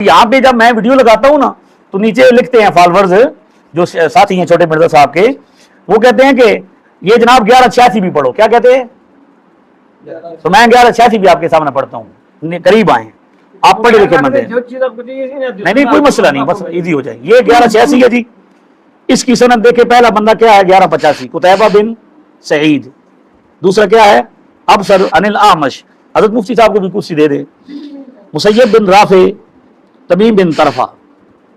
यहाँ पे जब मैं वीडियो लगाता हूँ ना तो नीचे लिखते हैं फॉलोअर्स जो साथी हैं छोटे मिर्जा साहब के, वो कहते हैं कि ये जनाब 1186 भी पढ़ो। क्या कहते हैं? तो मैं 1186 भी आपके सामने पढ़ता हूँ, करीब आए, आप पढ़े लिखे बंदे। नहीं कोई मसला नहीं, बस इजी हो जाए। ये 1186 है जी, इसकी सनद देखे। पहला बंदा क्या है? 1185 कुतैबा बिन सईद। दूसरा क्या है? अबसर अनिल आमश। हजरत मुफ्ती साहब को भी कुर्सी दे दे। मुसैयब बिन राफे तमीम बिन तरफा।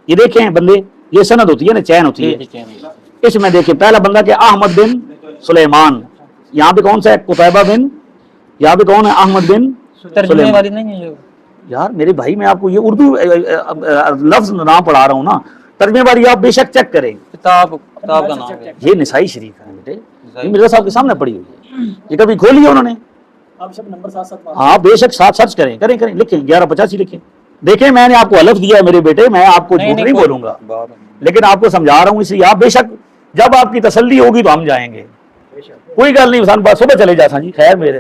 ये देखें बंदे, ये सनद होती है ना, चैन होती है। इसमें देखें पहला बंदा क्या? अहमद बिन सुलेमान। यहाँ पे कौन सा है? कुतैबा बिन। यहाँ पे कौन है? अहमद बिन सुलेमान। नहीं है यार मेरे भाई, मैं आपको ये उर्दू लफ्ज नाम पढ़ा रहा हूँ ना, तर्जमे वाली आप बेशक चेक करें। किताब का नाम है ये निसाई शरीफ है बेटे, ये मिर्जा साहब के सामने पड़ी हुई है, ये कभी खोली है उन्होंने। आप सब नंबर साथ हाँ बेशक साथ सर्च करें, करें लिखें 1185 लिखें। देखें मैंने आपको हलफ दिया है मेरे बेटे, मैं आपको झूठ नहीं बोलूंगा, लेकिन आपको समझा रहा हूँ, इसलिए आप बेशक जब आपकी तसल्ली होगी तो हम जाएंगे, कोई गल नहीं। सुबह चले जाता जी, खैर मेरे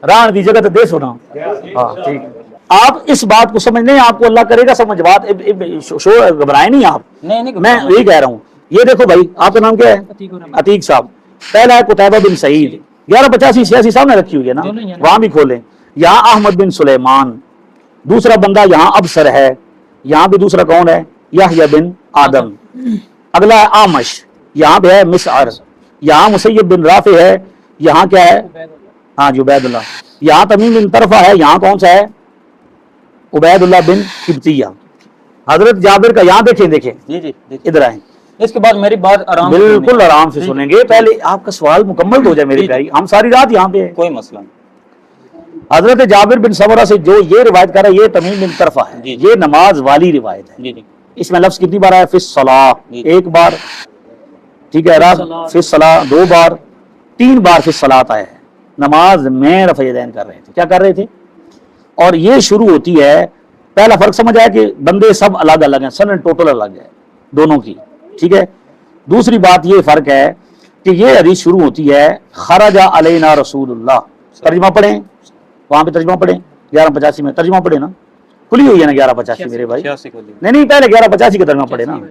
रान की जगह तो दे सुना। हाँ ठीक है, आप इस बात को समझ नहीं, आपको अल्लाह करेगा समझ बात, घबराए नहीं आप। नहीं, मैं यही कह रहा हूँ। ये देखो भाई, आपका नाम क्या है? अतीक साहब। पहला है कुतैबा बिन सईद, 1185 सामने रखी हुई है ना, वहां भी खोलें। यहाँ अहमद बिन सुलेमान। दूसरा बंदा यहाँ अबसर है, यहाँ भी दूसरा कौन है? यहया बिन आदम। अगला है आमश, यहाँ पे है मिसअर। यहाँ मुसैयब बिन राफे है, यहाँ क्या है? हाँ जी उबैदुल्लाह। यहाँ तमीम बिन तरफा है, यहाँ कौन सा है? उबैदुल्लाह बिन किब्तिया। हजरत जाबिर का यहाँ देखें जी इधर आए। इसके बाद मेरी बात बिल्कुल आराम से सुनेंगे, पहले आपका सवाल मुकम्मल हो जाए मेरे भाई, हम सारी रात यहाँ पे हैं, कोई मसला नहीं। हजरत जाबिर बिन समरा से जो ये रिवायत कर रहा है, ये तमीम बिन तरफा है, ये नमाज वाली रिवायत है। इसमें लफ्ज कितनी बार आया? फिस सलाह, एक बार, ठीक है, फिस सलाह 2 बार, 3 बार फिस सलात आया है। नमाज में रफ़े यदैन कर रहे थे, क्या कर रहे थे? और ये शुरू होती है, पहला फर्क समझ आया कि बंदे सब अलग अलग हैं, सनद टोटल अलग है दोनों की, ठीक है। दूसरी बात ये फर्क है कि ये हदीस शुरू होती है खरजा अलैना रसूलुल्लाह। तर्जुमा पढ़ें, वहां पे तर्जुमा पढ़ें 1185 में, तर्जुमा पढ़े ना, खुली हुई है ना 1185 मेरे भाई। नहीं पहले 1185 का तर्जुमा पढ़े ना।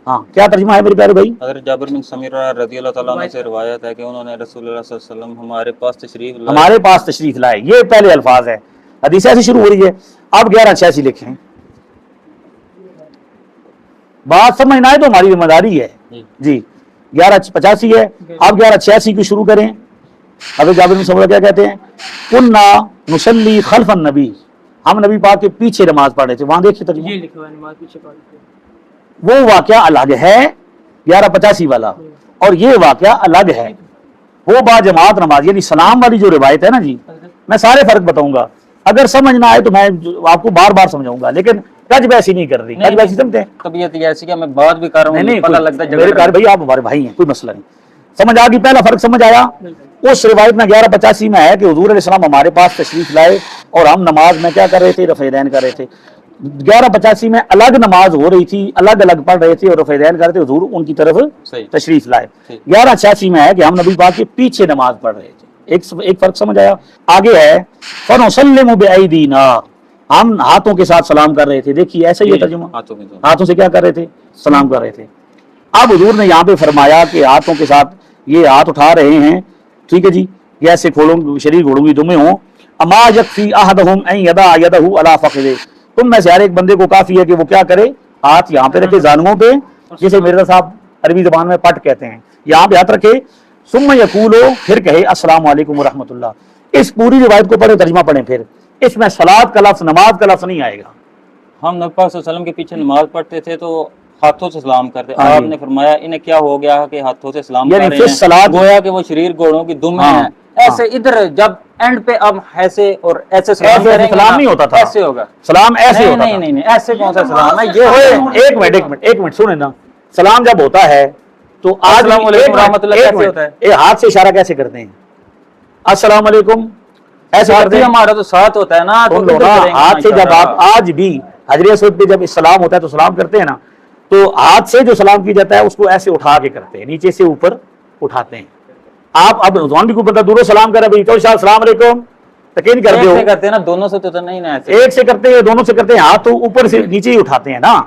हाँ क्या तर्जुमा है मेरे प्यारे भाई? अगर जाबिर बिन समीरा रज़ियल्लाहु तआला अन्हु से रिवायत है कि उन्होंने रसूलुल्लाह सल्लल्लाहु अलैहि वसल्लम हमारे पास तशरीफ लाए, ये पहले अल्फाज है, हदीस ऐसी शुरू हो रही है। अब 1186 लिखें, बात समझना है तो हमारी जिम्मेदारी है जी। 1185 है, अब 1186 की शुरू करें। अगर जाबिर बिन समीरा क्या कहते हैं? कुन्ना नुसल्ली खल्फन नबी, हम नबी पाक के पीछे नमाज पढ़ रहे थे। वहां देखिए तर्जुमा, वो वाकया अलग है 1185 वाला, और ये वाकया अलग है। वो बाजमात नमाज यानी सलाम वाली जो रिवायत है ना जी, मैं सारे फर्क बताऊंगा, अगर समझ ना आए तो मैं आपको बार बार समझाऊंगा, लेकिन कज ऐसी नहीं कर रही, कज ऐसी समझते हैं, तबीयत ऐसी कि मैं बात भी कर रहा हूं, नहीं पता लगता है मेरे कार भाई आप हमारे भाई हैं, कोई मसला नहीं। समझ आ गई? पहला फर्क समझ आया? उस रिवायत में 1185 में है कि हुजूर अलैहिस्सलाम हमारे पास तशरीफ लाए और हम नमाज में क्या कर रहे थे? रफ़े-ए-दैन कर रहे थे। 1185 में अलग नमाज हो रही थी, अलग अलग पढ़ रहे थे और रफ़े-ए-दैन कर रहे थे, हुजूर उनकी तरफ तशरीफ लाए। 1186 में है कि हम नबी पाक के पीछे नमाज पढ़ रहे थे। एक फर्क समझ आया? आगे है फनुसल्लिमु बिअयदीना, हम हाथों के साथ सलाम कर रहे थे। देखिए ऐसा ही है तर्जुमा, हाथों से क्या कर रहे थे? सलाम कर रहे थे। अब हुजूर ने यहाँ पे फरमाया कि हाथों के साथ ये हाथ उठा रहे हैं, ठीक है जी, ये ऐसे खोलूं शरीर घोड़ूंगी दुमे हो। अमा यकफी अहदहुम अन यदा यदहु अला फखिदे, तुम में से हर एक बंदे को काफी है कि वो क्या करे? हाथ यहाँ पे रखे जानुओं पे, जिसे मिर्जा साहब अरबी जबान में पट कहते हैं, यहाँ पे हाथ रखे, सुम्मा यकूलो, फिर कहे अस्सलामु अलैकुम व रहमतुल्लाह। इस पूरी रिवायत को पढ़े, तर्जुमा पढ़ें, फिर इसमें सलात का लफ्ज़, नमाज का लफ्ज़ नहीं आएगा। हम नबी पाक सल्लल्लाहु अलैहि वसल्लम के पीछे नमाज पढ़ते थे तो हाथों से सलाम करते, आपने फरमाया इन्हें क्या हो गया कि हाथों से सलाम कर रहे हैं, गोया कि वो शरीर घोड़ों की दुम है। ऐसे इधर जब एंड पे अब ऐसे और ऐसे सलाम नहीं होता था, ऐसे होगा सलाम, ऐसे होता था। नहीं ऐसे कौन सा सलाम है ये? एक मिनट सुने ना, सलाम जब होता है तो अस्सलाम वालेकुम रहमतुल्लाह कैसे होता है? ये हाथ से इशारा कैसे करते हैं? अस्सलाम वालेकुम ऐसे करते हैं, हमारा तो साथ होता है ना, तो हाथ से जब आप आज भी हजरे अस्वद पे जब सलाम होता है तो सलाम करते हैं ना, तो हाथ से जो सलाम की जाता है उसको ऐसे उठा के करते हैं, नीचे से ऊपर उठाते हैं। आप अब भी को पता दूरों सलाम कर रहे भाई, तो अस्सलाम वालेकुम, तकरीर करते एक हो, से करते हैं ना, दोनों से तो नहीं ना ऐसे। एक से करते हैं, दोनों से करते हैं, हाथ तो ऊपर से नीचे ही उठाते हैं ना,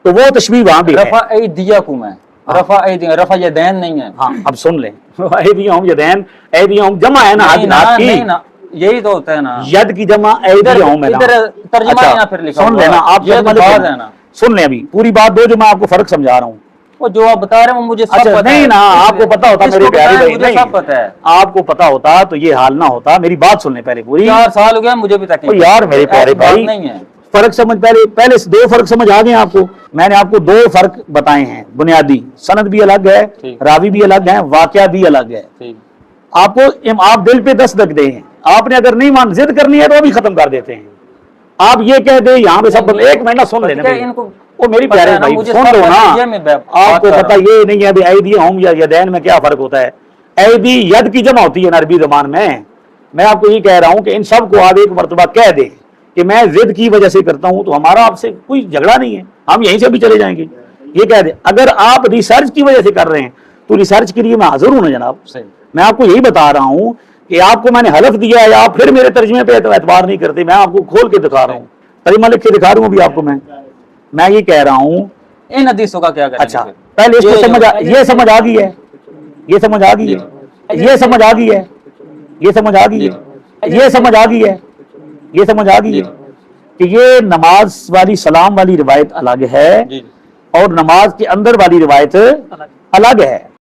तो वो तशबीह वहां भी है। रफा ऐदियकुम है, रफा यदैन नहीं है। हाँ अब सुन लें, ऐदियहुम यदैन, ऐदियहुम जमा है ना हाथ नहीं हाथ की, नहीं ना, यही तो होता है ना। यद की जमा ऐदियहुम है ना। इधर तर्जुमा अच्छा, यहाँ फिर लिखा सुन हुआ है। लेना आप, ये तो तर्जुमा बात लिखो। है ना। सुन लें अभी पूरी बात दो, जो मैं आपको फर्क समझा रहा हूँ। वो जो आप बता रहे हैं वो मुझे सब अच्छा पता नहीं है। ना, आपको पता होता किसको मेरे प्यारे पता है? भाई, मुझे नहीं सब पता है। आपको पता होता तो ये हाल ना होता। मेरी बात सुन ले पहले पूरी। 4 साल हो गया मुझे भी ओ तकलीफ। यार मेरे प्यारे ऐसी बात भाई, नहीं है। फर्क समझ, पहले से 2 फर्क समझ आ गए आपको। मैंने आपको 2 फर्क बताए हैं बुनियादी, सनद भी अलग है, ठीक। रावी भी अलग है, वाकया भी अलग है। ठीक। आपको आप दिल पे दस्तक दे हैं, आपने अगर नहीं मान जिद करनी है तो भी खत्म कर देते हैं। आप ये कह दे यहाँ पे सब, एक मिनट ना सुन लेना क्या मेरी। इनको वो मेरी पता प्यारे है ना, भाई मुझे सुन सब लो पता है, ये ना, मैं बात आपको कर पता रहा ये नहीं है भी ऐदियहुम या यदैन में क्या फर्क होता है। ऐदी यद की जमा होती है ना अरबी ज़बान में। मैं आपको ये कह रहा हूँ कि इन सब को आप एक मरतबा कह दे कि मैं जिद की वजह से करता हूँ, तो हमारा आपसे कोई झगड़ा नहीं है, हम यहीं से भी चले जाएंगे। ये कह दे, अगर आप रिसर्च की वजह से कर रहे हैं तो रिसर्च के लिए मैं हाजिर हूं ना जनाब। सही। मैं आपको यही बता रहा हूं कि आपको मैंने हलफ दिया है, आप फिर मेरे तर्जुमे पे एतबार नहीं करते। मैं आपको खोल के दिखा रहा हूँ, तर्जुमा लिख के दिखा रहा हूँ अभी आपको। मैं ये कह रहा हूँ। इन हदीसों का क्या करेंगे अच्छा फिर? पहले इसको समझ ये समझ आ गई है, ये समझ आ गई है, ये समझ आ गई है, ये समझ आ गई है, ये समझ आ गई है, ये समझ आ गई है कि ये नमाज वाली सलाम वाली रिवायत अलग है जी। और नमाज के अंदर वाली रिवायत अलग है।